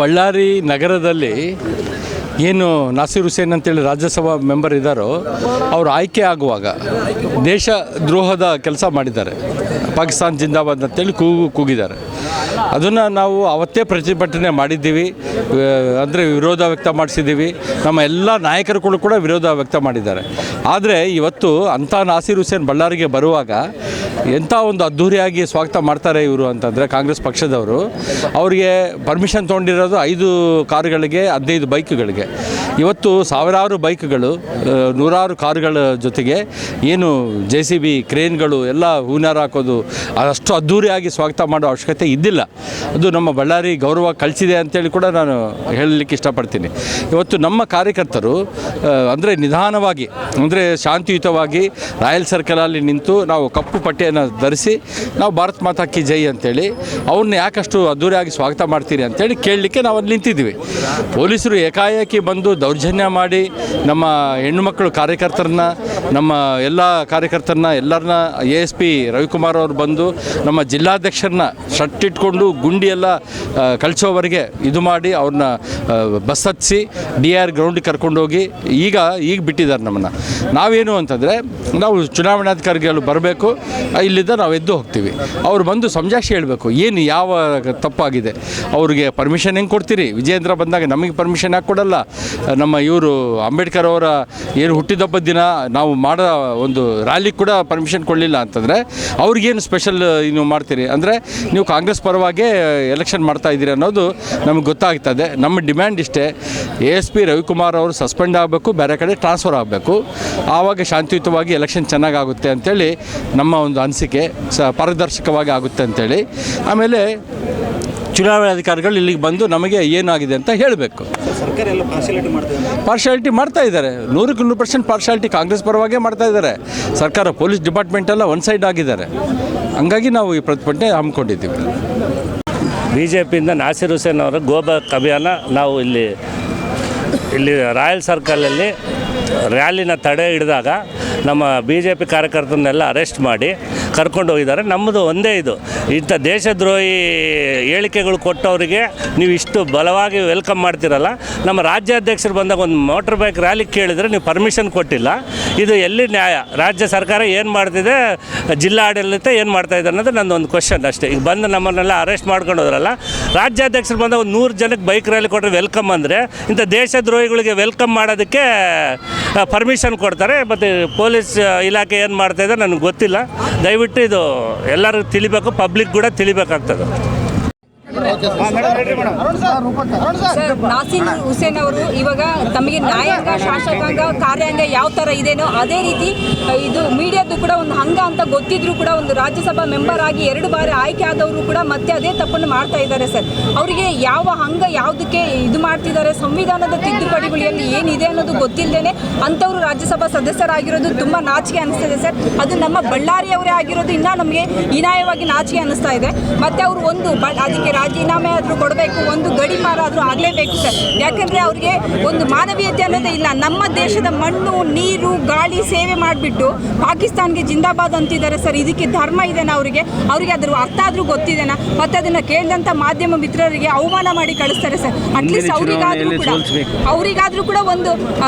ಬಳ್ಳಾರಿ ನಗರದಲ್ಲಿ ಏನು ನಾಸೀರ್ ಹುಸೇನ್ ಅಂತೇಳಿ ರಾಜ್ಯಸಭಾ ಮೆಂಬರ್ ಇದ್ದಾರೋ ಅವರು ಆಯ್ಕೆ ಆಗುವಾಗ ದೇಶ ದ್ರೋಹದ ಕೆಲಸ ಮಾಡಿದ್ದಾರೆ. ಪಾಕಿಸ್ತಾನ್ ಜಿಂದಾಬಾದ್ ಅಂತೇಳಿ ಕೂಗಿದ್ದಾರೆ. ಅದನ್ನು ನಾವು ಅವತ್ತೇ ಪ್ರತಿಭಟನೆ ಮಾಡಿದ್ದೀವಿ, ಅಂದರೆ ವಿರೋಧ ವ್ಯಕ್ತ ಮಾಡಿಸಿದ್ದೀವಿ. ನಮ್ಮ ಎಲ್ಲ ನಾಯಕರುಗಳು ಕೂಡ ವಿರೋಧ ವ್ಯಕ್ತ ಮಾಡಿದ್ದಾರೆ. ಆದರೆ ಇವತ್ತು ಅಂಥ ನಾಸೀರ್ ಹುಸೇನ್ ಬಳ್ಳಾರಿಗೆ ಬರುವಾಗ ಎಂಥ ಒಂದು ಅದ್ಧೂರಿಯಾಗಿ ಸ್ವಾಗತ ಮಾಡ್ತಾರೆ ಇವರು ಅಂತಂದರೆ ಕಾಂಗ್ರೆಸ್ ಪಕ್ಷದವರು. ಅವರಿಗೆ ಪರ್ಮಿಷನ್ ತೊಗೊಂಡಿರೋದು 5 ಕಾರುಗಳಿಗೆ 15 ಬೈಕ್ಗಳಿಗೆ. ಇವತ್ತು ಸಾವಿರಾರು ಬೈಕ್ಗಳು, ನೂರಾರು ಕಾರುಗಳ ಜೊತೆಗೆ ಏನು JCB ಕ್ರೇನ್ಗಳು ಎಲ್ಲ ಹೂನಾರ ಹಾಕೋದು, ಅಷ್ಟು ಅದ್ಧೂರಿಯಾಗಿ ಸ್ವಾಗತ ಮಾಡೋ ಅವಶ್ಯಕತೆ ಇದ್ದಿಲ್ಲ. ಅದು ನಮ್ಮ ಬಳ್ಳಾರಿ ಗೌರವ ಕಳಿಸಿದೆ ಅಂತೇಳಿ ಕೂಡ ನಾನು ಹೇಳಲಿಕ್ಕೆ ಇಷ್ಟಪಡ್ತೀನಿ. ಇವತ್ತು ನಮ್ಮ ಕಾರ್ಯಕರ್ತರು ಅಂದರೆ ನಿಧಾನವಾಗಿ, ಅಂದರೆ ಶಾಂತಿಯುತವಾಗಿ ರಾಯಲ್ ಸರ್ಕಲಲ್ಲಿ ನಿಂತು ನಾವು ಕಪ್ಪು ಪಟ್ಟಿಯನ್ನು ಧರಿಸಿ ನಾವು ಭಾರತ್ ಮಾತಾ ಕಿ ಜೈ ಅಂತೇಳಿ ಅವ್ರನ್ನ ಯಾಕಷ್ಟು ಅದ್ಧೂರಿಯಾಗಿ ಸ್ವಾಗತ ಮಾಡ್ತೀರಿ ಅಂತೇಳಿ ಕೇಳಲಿಕ್ಕೆ ನಾವು ಅಲ್ಲಿ ನಿಂತಿದ್ದೀವಿ. ಪೊಲೀಸರು ಏಕಾಏಕಿ ಬಂದು ದೌರ್ಜನ್ಯ ಮಾಡಿ ನಮ್ಮ ಹೆಣ್ಣುಮಕ್ಕಳು ಕಾರ್ಯಕರ್ತರನ್ನ, ನಮ್ಮ ಎಲ್ಲ ಕಾರ್ಯಕರ್ತರನ್ನ ಎಲ್ಲರನ್ನ ASP ರವಿಕುಮಾರ್ ಅವರು ಬಂದು ನಮ್ಮ ಜಿಲ್ಲಾಧ್ಯಕ್ಷರನ್ನ ಶಟ್ಟಿಟ್ಕೊಂಡು ಗುಂಡಿ ಎಲ್ಲ ಕಳಿಸೋವರೆಗೆ ಇದು ಮಾಡಿ ಅವ್ರನ್ನ ಬಸ್ ಹತ್ತಿಸಿ DR ಗ್ರೌಂಡಿಗೆ ಕರ್ಕೊಂಡೋಗಿ ಈಗ ಬಿಟ್ಟಿದ್ದಾರೆ ನಮ್ಮನ್ನು. ನಾವೇನು ಅಂತಂದರೆ ನಾವು ಚುನಾವಣಾಧಿಕಾರಿಗಳು ಬರಬೇಕು, ಇಲ್ಲಿದ್ದ ನಾವು ಎದ್ದು ಹೋಗ್ತೀವಿ. ಅವ್ರು ಬಂದು ಸಮಜಾಯಿಷಿ ಹೇಳಬೇಕು, ಏನು ಯಾವ ತಪ್ಪಾಗಿದೆ, ಅವ್ರಿಗೆ ಪರ್ಮಿಷನ್ ಹೆಂಗೆ ಕೊಡ್ತೀರಿ? ವಿಜಯೇಂದ್ರ ಬಂದಾಗ ನಮಗೆ ಪರ್ಮಿಷನ್ ಯಾಕೆ ಕೊಡಲ್ಲ? ನಮ್ಮ ಇವರು ಅಂಬೇಡ್ಕರ್ ಅವರ ಏನು ಹುಟ್ಟಿದಬ್ಬದ ದಿನ ನಾವು ಮಾಡೋ ಒಂದು ರ್ಯಾಲಿಗೆ ಕೂಡ ಪರ್ಮಿಷನ್ ಕೊಡಲಿಲ್ಲ ಅಂತಂದರೆ ಅವ್ರಿಗೇನು ಸ್ಪೆಷಲ್ ನೀವು ಮಾಡ್ತೀರಿ? ಅಂದರೆ ನೀವು ಕಾಂಗ್ರೆಸ್ ಪರವಾಗೇ ಎಲೆಕ್ಷನ್ ಮಾಡ್ತಾ ಇದ್ದೀರಿ ಅನ್ನೋದು ನಮಗೆ ಗೊತ್ತಾಗ್ತದೆ. ನಮ್ಮ ಡಿಮ್ಯಾಂಡ್ ಇಷ್ಟೇ, ASP ರವಿಕುಮಾರ್ ಅವರು ಸಸ್ಪೆಂಡ್ ಆಗಬೇಕು, ಬೇರೆ ಕಡೆ ಟ್ರಾನ್ಸ್ಫರ್ ಆಗಬೇಕು. ಆವಾಗ ಶಾಂತಿಯುತವಾಗಿ ಎಲೆಕ್ಷನ್ ಚೆನ್ನಾಗಾಗುತ್ತೆ ಅಂಥೇಳಿ ನಮ್ಮ ಒಂದು ಅನಿಸಿಕೆ, ಪಾರದರ್ಶಕವಾಗಿ ಆಗುತ್ತೆ ಅಂಥೇಳಿ. ಆಮೇಲೆ ಚುನಾವಣಾಧಿಕಾರಿಗಳು ಇಲ್ಲಿಗೆ ಬಂದು ನಮಗೆ ಏನಾಗಿದೆ ಅಂತ ಹೇಳಬೇಕು. ಸರ್ಕಾರ ಎಲ್ಲ ಪಾರ್ಶಾಲಿಟಿ ಮಾಡ್ತಾ ಇದ್ದಾರೆ, 100% ಪಾರ್ಶಾಲಿಟಿ ಕಾಂಗ್ರೆಸ್ ಪರವಾಗೇ ಮಾಡ್ತಾ ಇದ್ದಾರೆ. ಸರ್ಕಾರ, ಪೊಲೀಸ್ ಡಿಪಾರ್ಟ್ಮೆಂಟೆಲ್ಲ ಒನ್ ಸೈಡ್ ಆಗಿದ್ದಾರೆ. ಹಂಗಾಗಿ ನಾವು ಈ ಪ್ರತಿಭಟನೆ ಹಮ್ಮಿಕೊಂಡಿದ್ದೀವಿ. BJPಯಿಂದ ನಾಸೀರ್ ಹುಸೇನ್ ಅವರ ಗೋಬ್ಯಾಕ್ ಅಭಿಯಾನ ನಾವು ಇಲ್ಲಿ ರಾಯಲ್ ಸರ್ಕಲಲ್ಲಿ ರ್ಯಾಲಿನ ತಡೆ ಹಿಡಿದಾಗ ನಮ್ಮ BJP ಕಾರ್ಯಕರ್ತರನ್ನೆಲ್ಲ ಅರೆಸ್ಟ್ ಮಾಡಿ ಕರ್ಕೊಂಡು ಹೋಗಿದ್ದಾರೆ. ನಮ್ಮದು ಒಂದೇ ಇದು, ಇಂಥ ದೇಶದ್ರೋಹಿ ಹೇಳಿಕೆಗಳು ಕೊಟ್ಟವರಿಗೆ ನೀವು ಇಷ್ಟು ಬಲವಾಗಿ ವೆಲ್ಕಮ್ ಮಾಡ್ತಿರಲ್ಲ. ನಮ್ಮ ರಾಜ್ಯಾಧ್ಯಕ್ಷರು ಬಂದಾಗ ಒಂದು ಮೋಟರ್ ಬೈಕ್ ರ್ಯಾಲಿ ಕೇಳಿದರೆ ನೀವು ಪರ್ಮಿಷನ್ ಕೊಟ್ಟಿಲ್ಲ. ಇದು ಎಲ್ಲಿ ನ್ಯಾಯ? ರಾಜ್ಯ ಸರ್ಕಾರ ಏನು ಮಾಡ್ತಿದೆ, ಜಿಲ್ಲಾ ಆಡಳಿತ ಏನು ಮಾಡ್ತಾಯಿದೆ ಅನ್ನೋದು ನಂದು ಒಂದು ಕ್ವಶನ್ ಅಷ್ಟೇ. ಈಗ ಬಂದು ನಮ್ಮನ್ನೆಲ್ಲ ಅರೆಸ್ಟ್ ಮಾಡ್ಕೊಂಡು ಹೋದ್ರಲ್ಲ, ರಾಜ್ಯಾಧ್ಯಕ್ಷರು ಬಂದಾಗ ಒಂದು 100 ಜನಕ್ಕೆ ಬೈಕ್ ರ್ಯಾಲಿ ಕೊಟ್ಟರೆ ವೆಲ್ಕಮ್ ಅಂದರೆ, ಇಂಥ ದೇಶದ್ರೋಹಿಗಳಿಗೆ ವೆಲ್ಕಮ್ ಮಾಡೋದಕ್ಕೆ ಪರ್ಮಿಷನ್ ಕೊಡ್ತಾರೆ. ಮತ್ತು ಪೊಲೀಸ್ ಇಲಾಖೆ ಏನು ಮಾಡ್ತಾಯಿದೆ ನನಗೆ ಗೊತ್ತಿಲ್ಲ. ದಯವಿಟ್ಟು ಇದು ಎಲ್ಲರೂ ತಿಳಿಬೇಕು, ಪಬ್ಲಿಕ್ ಕೂಡ ತಿಳಿಬೇಕಾಗ್ತದೆ. ಸರ್, ನಾಸೀರ್ ಹುಸೇನ್ ಅವರು ಇವಾಗ ತಮಗೆ ನ್ಯಾಯಾಂಗ, ಶಾಸಕಾಂಗ, ಕಾರ್ಯಾಂಗ ಯಾವ ಥರ ಇದೆನೋ ಅದೇ ರೀತಿ ಇದು ಮೀಡಿಯಾದ್ದು ಕೂಡ ಒಂದು ಹಂಗ ಅಂತ ಗೊತ್ತಿದ್ರು ಕೂಡ ಒಂದು ರಾಜ್ಯಸಭಾ ಮೆಂಬರ್ ಆಗಿ 2 ಬಾರಿ ಆಯ್ಕೆ ಆದವರು ಕೂಡ ಮತ್ತೆ ಅದೇ ತಪ್ಪನ್ನು ಮಾಡ್ತಾ ಇದ್ದಾರೆ ಸರ್. ಅವರಿಗೆ ಯಾವ ಹಂಗ ಯಾವುದಕ್ಕೆ ಇದು ಮಾಡ್ತಿದ್ದಾರೆ, ಸಂವಿಧಾನದ ತಿದ್ದುಪಡಿಗಳಲ್ಲಿ ಏನಿದೆ ಅನ್ನೋದು ಗೊತ್ತಿಲ್ಲದೇನೆ ಅಂಥವರು ರಾಜ್ಯಸಭಾ ಸದಸ್ಯರಾಗಿರೋದು ತುಂಬ ನಾಚಿಕೆ ಅನಿಸ್ತಿದೆ ಸರ್. ಅದು ನಮ್ಮ ಬಳ್ಳಾರಿಯವರೇ ಆಗಿರೋದು ಇನ್ನೂ ನಮಗೆ ಹೀನಾಯವಾಗಿ ನಾಚಿಕೆ ಅನ್ನಿಸ್ತಾ ಇದೆ. ಮತ್ತು ಅವರು ಒಂದು ಅದಕ್ಕೆ ರಾಜೀನಾಮೆ ಆದರೂ ಕೊಡಬೇಕು, ಒಂದು ಗಡಿಪಾರ ಆದರೂ ಆಗಲೇಬೇಕು ಸರ್. ಯಾಕಂದರೆ ಅವ್ರಿಗೆ ಒಂದು ಮಾನವೀಯತೆ ಅನ್ನೋದೇ ಇಲ್ಲ. ನಮ್ಮ ದೇಶದ ಮಣ್ಣು, ನೀರು, ಗಾಳಿ ಸೇವೆ ಮಾಡಿಬಿಟ್ಟು ಪಾಕಿಸ್ತಾನ್ಗೆ ಜಿಂದಾಬಾದ್ ಅಂತಿದ್ದಾರೆ ಸರ್. ಇದಕ್ಕೆ ಧರ್ಮ ಇದೆನಾ ಅವರಿಗೆ ಅದ್ರ ಅರ್ಥ ಆದರೂ ಗೊತ್ತಿದೆನಾ? ಮತ್ತು ಅದನ್ನು ಕೇಳಿದಂಥ ಮಾಧ್ಯಮ ಮಿತ್ರರಿಗೆ ಅವಮಾನ ಮಾಡಿ ಕಳಿಸ್ತಾರೆ ಸರ್. ಅಟ್ಲೀಸ್ಟ್ ಅವರಿಗಾದರೂ ಕೂಡ ಒಂದು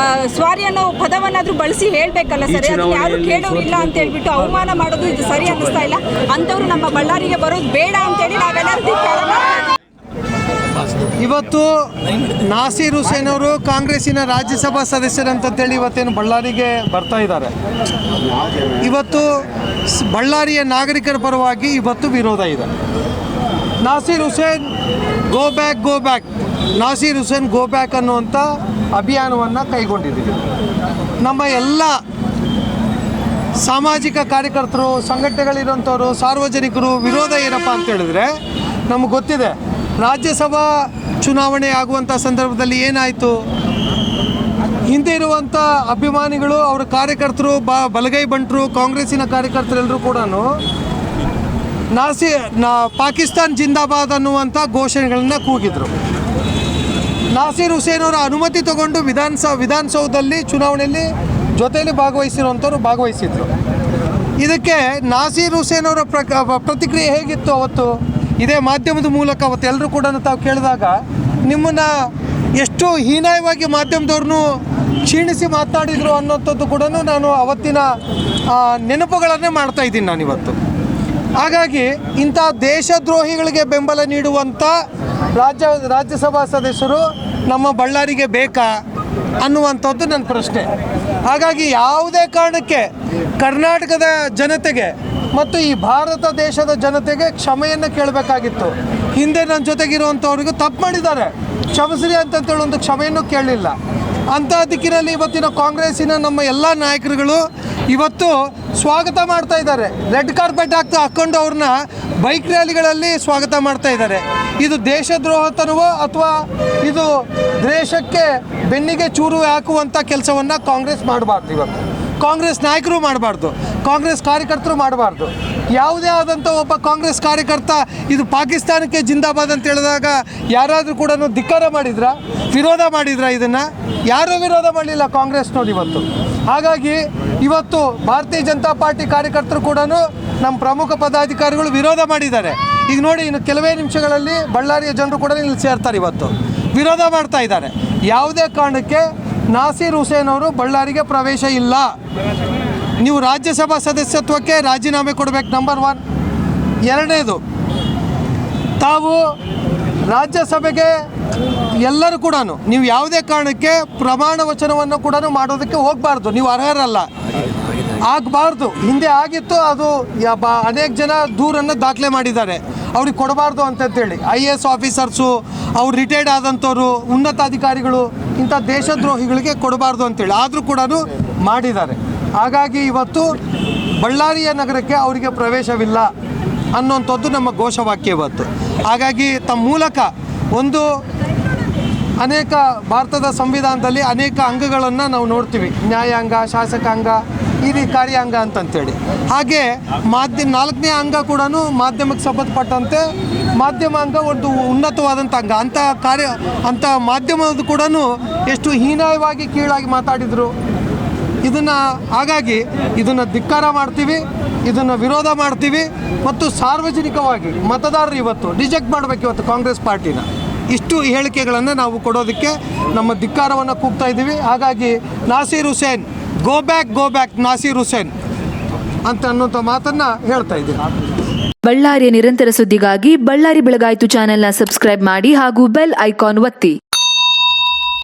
ಸ್ವಾರಿ ಅನ್ನೋ ಪದವನ್ನಾದರೂ ಬಳಸಿ ಹೇಳಬೇಕಲ್ಲ ಸರ್. ಅದು ಯಾರು ಕೇಳೋರಿಲ್ಲ ಅಂತ ಹೇಳ್ಬಿಟ್ಟು ಅವಮಾನ ಮಾಡೋದು ಇದು ಸರಿ ಅನ್ನಿಸ್ತಾ ಇಲ್ಲ. ಅಂಥವ್ರು ನಮ್ಮ ಬಳ್ಳಾರಿಗೆ ಬರೋದು ಬೇಡ ಅಂತೇಳಿ ನಾವೆಲ್ಲರೂ ಇವತ್ತು ನಾಸೀರ್ ಹುಸೇನ್ ಅವರು ಕಾಂಗ್ರೆಸ್ಸಿನ ರಾಜ್ಯಸಭಾ ಸದಸ್ಯರಂತೇಳಿ ಇವತ್ತೇನು ಬಳ್ಳಾರಿಗೆ ಬರ್ತಾ ಇದ್ದಾರೆ. ಇವತ್ತು ಬಳ್ಳಾರಿಯ ನಾಗರಿಕರ ಪರವಾಗಿ ಇವತ್ತು ವಿರೋಧ ಇದೆ. Nasir Hussain go back, Nasir Hussain go back ಅನ್ನುವಂಥ ಅಭಿಯಾನವನ್ನು ಕೈಗೊಂಡಿದ್ದೀವಿ. ನಮ್ಮ ಎಲ್ಲ ಸಾಮಾಜಿಕ ಕಾರ್ಯಕರ್ತರು, ಸಂಘಟನೆಗಳಿರೋಂಥವ್ರು, ಸಾರ್ವಜನಿಕರು ವಿರೋಧ ಏನಪ್ಪ ಅಂತ ಹೇಳಿದ್ರೆ, ನಮಗೆ ಗೊತ್ತಿದೆ ರಾಜ್ಯಸಭಾ ಚುನಾವಣೆ ಆಗುವಂಥ ಸಂದರ್ಭದಲ್ಲಿ ಏನಾಯಿತು, ಹಿಂದೆ ಇರುವಂಥ ಅಭಿಮಾನಿಗಳು, ಅವರ ಕಾರ್ಯಕರ್ತರು, ಬಲಗೈ ಬಂಟರು, ಕಾಂಗ್ರೆಸ್ಸಿನ ಕಾರ್ಯಕರ್ತರೆಲ್ಲರೂ ಕೂಡ ಪಾಕಿಸ್ತಾನ್ ಜಿಂದಾಬಾದ್ ಅನ್ನುವಂಥ ಘೋಷಣೆಗಳನ್ನು ಕೂಗಿದ್ರು. ನಾಸೀರ್ ಹುಸೇನ್ ಅವರ ಅನುಮತಿ ತಗೊಂಡು ವಿಧಾನಸೌಧದಲ್ಲಿ ಚುನಾವಣೆಯಲ್ಲಿ ಜೊತೆಯಲ್ಲಿ ಭಾಗವಹಿಸಿದ್ರು. ಇದಕ್ಕೆ ನಾಸೀರ್ ಹುಸೇನ್ ಅವರ ಪ್ರತಿಕ್ರಿಯೆ ಹೇಗಿತ್ತು ಅವತ್ತು? ಇದೇ ಮಾಧ್ಯಮದ ಮೂಲಕ ಅವತ್ತು ಎಲ್ಲರೂ ಕೂಡ ತಾವು ಕೇಳಿದಾಗ ನಿಮ್ಮನ್ನು ಎಷ್ಟು ಹೀನಾಯವಾಗಿ ಮಾಧ್ಯಮದವ್ರನ್ನೂ ಕ್ಷೀಣಿಸಿ ಮಾತನಾಡಿದರು ಅನ್ನೋಂಥದ್ದು ಕೂಡ ನಾನು ಅವತ್ತಿನ ನೆನಪುಗಳನ್ನೇ ಮಾಡ್ತಾಯಿದ್ದೀನಿ ನಾನಿವತ್ತು. ಹಾಗಾಗಿ ಇಂಥ ದೇಶದ್ರೋಹಿಗಳಿಗೆ ಬೆಂಬಲ ನೀಡುವಂಥ ರಾಜ್ಯಸಭಾ ಸದಸ್ಯರು ನಮ್ಮ ಬಳ್ಳಾರಿಗೆ ಬೇಕಾ ಅನ್ನುವಂಥದ್ದು ನನ್ನ ಪ್ರಶ್ನೆ. ಹಾಗಾಗಿ ಯಾವುದೇ ಕಾರಣಕ್ಕೆ ಕರ್ನಾಟಕದ ಜನತೆಗೆ ಮತ್ತು ಈ ಭಾರತ ದೇಶದ ಜನತೆಗೆ ಕ್ಷಮೆಯನ್ನು ಕೇಳಬೇಕಾಗಿತ್ತು. ಹಿಂದೆ ನನ್ನ ಜೊತೆಗಿರುವಂಥವ್ರಿಗೂ ತಪ್ಪು ಮಾಡಿದ್ದಾರೆ, ಕ್ಷಮಿಸ್ರಿ ಅಂತೇಳಿ ಒಂದು ಕ್ಷಮೆಯನ್ನು ಕೇಳಲಿಲ್ಲ. ಅಂಥ ದಿಕ್ಕಿನಲ್ಲಿ ಇವತ್ತಿನ ಕಾಂಗ್ರೆಸ್ಸಿನ ನಮ್ಮ ಎಲ್ಲ ನಾಯಕರುಗಳು ಇವತ್ತು ಸ್ವಾಗತ ಮಾಡ್ತಾ ಇದ್ದಾರೆ. ರೆಡ್ ಕಾರ್ಪೆಟ್ ಹಾಕ್ಕೊಂಡು ಅವ್ರನ್ನ ಬೈಕ್ ರ್ಯಾಲಿಗಳಲ್ಲಿ ಸ್ವಾಗತ ಮಾಡ್ತಾ ಇದ್ದಾರೆ. ಇದು ದೇಶದ್ರೋಹತನವೋ ಅಥವಾ ಇದು ದೇಶಕ್ಕೆ ಬೆನ್ನಿಗೆ ಚೂರು ಹಾಕುವಂಥ ಕೆಲಸವನ್ನು ಕಾಂಗ್ರೆಸ್ ಮಾಡಬಾರ್ದು. ಇವತ್ತು ಕಾಂಗ್ರೆಸ್ ನಾಯಕರು ಮಾಡಬಾರ್ದು, ಕಾಂಗ್ರೆಸ್ ಕಾರ್ಯಕರ್ತರು ಮಾಡಬಾರ್ದು. ಯಾವುದೇ ಆದಂಥ ಒಬ್ಬ ಕಾಂಗ್ರೆಸ್ ಕಾರ್ಯಕರ್ತ ಇದು ಪಾಕಿಸ್ತಾನಕ್ಕೆ ಜಿಂದಾಬಾದ್ ಅಂತ ಹೇಳಿದಾಗ ಯಾರಾದರೂ ಕೂಡ ಧಿಕ್ಕಾರ ಮಾಡಿದ್ರಾ, ವಿರೋಧ ಮಾಡಿದ್ರಾ? ಇದನ್ನು ಯಾರೂ ವಿರೋಧ ಮಾಡಲಿಲ್ಲ ಕಾಂಗ್ರೆಸ್ನವ್ರು ಇವತ್ತು. ಹಾಗಾಗಿ ಇವತ್ತು ಭಾರತೀಯ ಜನತಾ ಪಾರ್ಟಿ ಕಾರ್ಯಕರ್ತರು ಕೂಡ ನಮ್ಮ ಪ್ರಮುಖ ಪದಾಧಿಕಾರಿಗಳು ವಿರೋಧ ಮಾಡಿದ್ದಾರೆ. ಈಗ ನೋಡಿ, ಇನ್ನು ಕೆಲವೇ ನಿಮಿಷಗಳಲ್ಲಿ ಬಳ್ಳಾರಿಯ ಜನರು ಕೂಡ ಇಲ್ಲಿ ಸೇರ್ತಾರೆ. ಇವತ್ತು ವಿರೋಧ ಮಾಡ್ತಾ ಇದ್ದಾರೆ. ಯಾವುದೇ ಕಾರಣಕ್ಕೆ ನಾಸೀರ್ ಹುಸೇನ್ ಅವರು ಬಳ್ಳಾರಿಗೆ ಪ್ರವೇಶ ಇಲ್ಲ. ನೀವು ರಾಜ್ಯಸಭಾ ಸದಸ್ಯತ್ವಕ್ಕೆ ರಾಜೀನಾಮೆ ಕೊಡಬೇಕು, ನಂಬರ್ 1. ಎರಡನೇದು, ತಾವು ರಾಜ್ಯಸಭೆಗೆ ಎಲ್ಲರೂ ಕೂಡ ನೀವು ಯಾವುದೇ ಕಾರಣಕ್ಕೆ ಪ್ರಮಾಣ ವಚನವನ್ನು ಕೂಡ ಮಾಡೋದಕ್ಕೆ ಹೋಗಬಾರ್ದು. ನೀವು ಅರ್ಹರಲ್ಲ, ಆಗಬಾರ್ದು. ಹಿಂದೆ ಆಗಿತ್ತು, ಅದು ಅನೇಕ ಜನ ದೂರನ್ನು ದಾಖಲೆ ಮಾಡಿದ್ದಾರೆ ಅವ್ರಿಗೆ ಕೊಡಬಾರ್ದು ಅಂತಂತೇಳಿ. IAS ಆಫೀಸರ್ಸು, ಅವ್ರು ರಿಟೈರ್ಡ್ ಆದಂಥವ್ರು, ಉನ್ನತಾಧಿಕಾರಿಗಳು ಇಂಥ ದೇಶದ್ರೋಹಿಗಳಿಗೆ ಕೊಡಬಾರ್ದು ಅಂತೇಳಿ ಆದರೂ ಕೂಡ ಮಾಡಿದ್ದಾರೆ. ಹಾಗಾಗಿ ಇವತ್ತು ಬಳ್ಳಾರಿಯ ನಗರಕ್ಕೆ ಅವರಿಗೆ ಪ್ರವೇಶವಿಲ್ಲ ಅನ್ನೋಂಥದ್ದು ನಮ್ಮ ಘೋಷವಾಕ್ಯ ಇವತ್ತು. ಹಾಗಾಗಿ ತಮ್ಮ ಮೂಲಕ ಒಂದು ಅನೇಕ ಭಾರತದ ಸಂವಿಧಾನದಲ್ಲಿ ಅನೇಕ ಅಂಗಗಳನ್ನು ನಾವು ನೋಡ್ತೀವಿ, ನ್ಯಾಯಾಂಗ, ಶಾಸಕಾಂಗ, ಈ ಕಾರ್ಯಾಂಗ ಅಂತಂತೇಳಿ. ಹಾಗೆ 4ನೇ ಅಂಗ ಕೂಡ ಮಾಧ್ಯಮಕ್ಕೆ ಸಂಬಂಧಪಟ್ಟಂತೆ ಮಾಧ್ಯಮ ಅಂಗ ಒಂದು ಉನ್ನತವಾದಂಥ ಅಂಗ. ಅಂಥ ಮಾಧ್ಯಮದ ಕೂಡ ಎಷ್ಟು ಹೀನಾಯವಾಗಿ ಕೀಳಾಗಿ ಮಾತಾಡಿದರು ಹಾಗಾಗಿ ಇದನ್ನು ಧಿಕ್ಕಾರ ಮಾಡ್ತೀವಿ, ಇದನ್ನು ವಿರೋಧ ಮಾಡ್ತೀವಿ. ಮತ್ತು ಸಾರ್ವಜನಿಕವಾಗಿ ಮತದಾರರು ಇವತ್ತು ರಿಜೆಕ್ಟ್ ಮಾಡಬೇಕು ಇವತ್ತು ಕಾಂಗ್ರೆಸ್ ಪಾರ್ಟಿನ. ಇಷ್ಟು ಹೇಳಿಕೆಗಳನ್ನು ನಾವು ಕೊಡೋದಕ್ಕೆ ನಮ್ಮ ಧಿಕ್ಕಾರವನ್ನು ಕೂಗ್ತಾ ಇದ್ದೀವಿ. ಹಾಗಾಗಿ ನಾಸೀರ್ ಹುಸೇನ್ ಗೋ ಬ್ಯಾಕ್ ನಾಸೀರ್ ಹುಸೇನ್ ಅಂತ ಅನ್ನೋಂಥ ಮಾತನ್ನು ಹೇಳ್ತಾ ಇದ್ದೀವಿ. ಬಳ್ಳಾರಿಯ ನಿರಂತರ ಸುದ್ದಿಗಾಗಿ ಬಳ್ಳಾರಿ ಬೆಳಗಾಯಿತು ಚಾನೆಲ್ನ ಸಬ್ಸ್ಕ್ರೈಬ್ ಮಾಡಿ ಹಾಗೂ ಬೆಲ್ ಐಕಾನ್ ಒತ್ತಿ.